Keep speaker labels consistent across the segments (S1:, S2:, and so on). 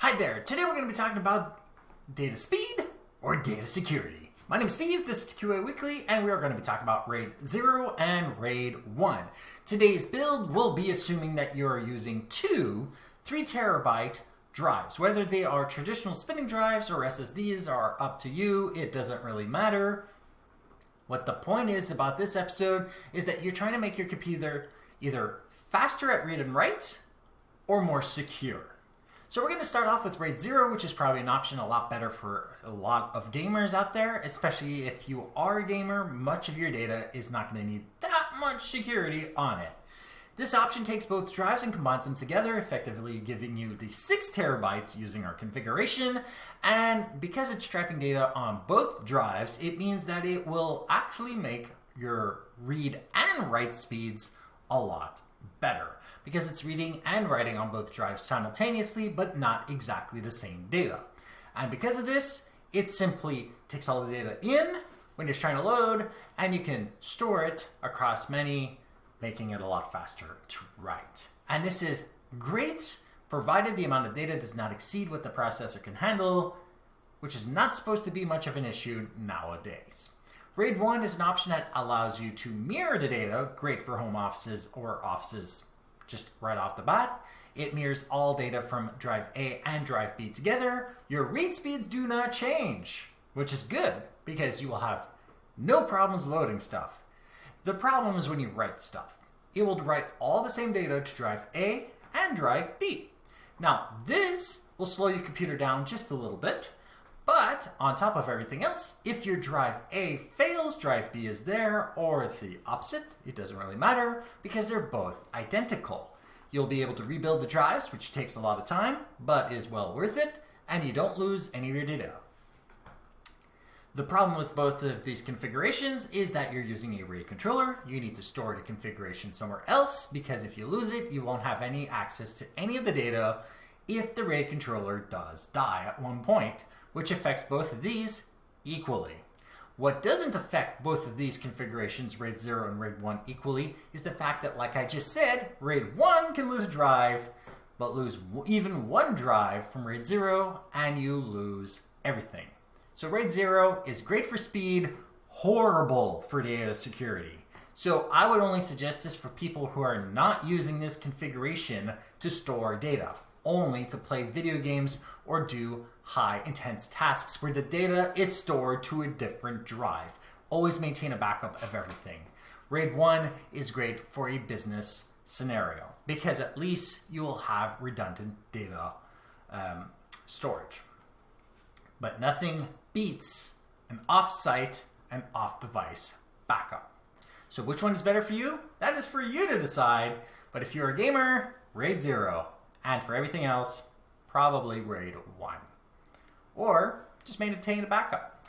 S1: Hi there, today we're going to be talking about data speed or data security. My name is Steve, this is TQA Weekly, and we are going to be talking about RAID 0 and RAID 1. Today's build will be assuming that you're using two 3 terabyte drives. Whether they are traditional spinning drives or SSDs are up to you, it doesn't really matter. What the point is about this episode is that you're trying to make your computer either faster at read and write or more secure. So we're going to start off with RAID 0, which is probably an option a lot better for a lot of gamers out there, especially if you are a gamer. Much of your data is not going to need that much security on it. This option takes both drives and combines them together, effectively giving you the 6 terabytes using our configuration. And because it's trapping data on both drives, it means that it will actually make your read and write speeds a lot better, because it's reading and writing on both drives simultaneously, but not exactly the same data. And because of this, it simply takes all the data in when it's trying to load, and you can store it across many, making it a lot faster to write. And this is great, provided the amount of data does not exceed what the processor can handle, which is not supposed to be much of an issue nowadays. RAID 1 is an option that allows you to mirror the data, great for home offices or offices just right off the bat. It mirrors all data from drive A and drive B together. Your read speeds do not change, which is good because you will have no problems loading stuff. The problem is when you write stuff. It will write all the same data to drive A and drive B. Now, this will slow your computer down just a little bit, but on top of everything else, if your drive A fails, drive B is there, or the opposite, it doesn't really matter because they're both identical. You'll be able to rebuild the drives, which takes a lot of time, but is well worth it, and you don't lose any of your data. The problem with both of these configurations is that you're using a RAID controller. You need to store the configuration somewhere else, because if you lose it, you won't have any access to any of the data if the RAID controller does die at one point, which affects both of these equally. What doesn't affect both of these configurations, RAID 0 and RAID 1 equally, is the fact that, like I just said, RAID 1 can lose a drive, but lose even one drive from RAID 0, and you lose everything. So RAID 0 is great for speed, horrible for data security. So I would only suggest this for people who are not using this configuration to store data, only to play video games or do high intense tasks where the data is stored to a different drive. Always maintain a backup of everything. RAID 1 is great for a business scenario because at least you will have redundant data storage. But nothing beats an off-site and off-device backup. So which one is better for you? That is for you to decide. But if you're a gamer, RAID 0. And for everything else, probably RAID 1. Or just maintain a backup.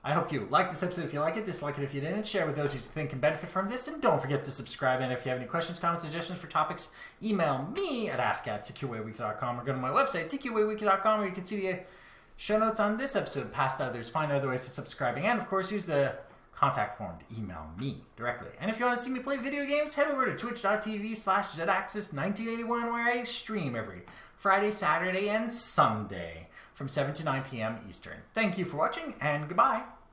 S1: I hope you liked this episode if you like it, dislike it if you didn't, share with those you think can benefit from this, and don't forget to subscribe. And if you have any questions, comments, suggestions for topics, email me at ask@tqaweekly.com or go to my website, tqaweekly.com, where you can see the show notes on this episode, past others, find other ways to subscribing, and of course use the contact form to email me directly. And if you want to see me play video games, head over to twitch.tv/zaxxis1981, where I stream every Friday, Saturday, and Sunday from 7 to 9 p.m. Eastern. Thank you for watching, and goodbye.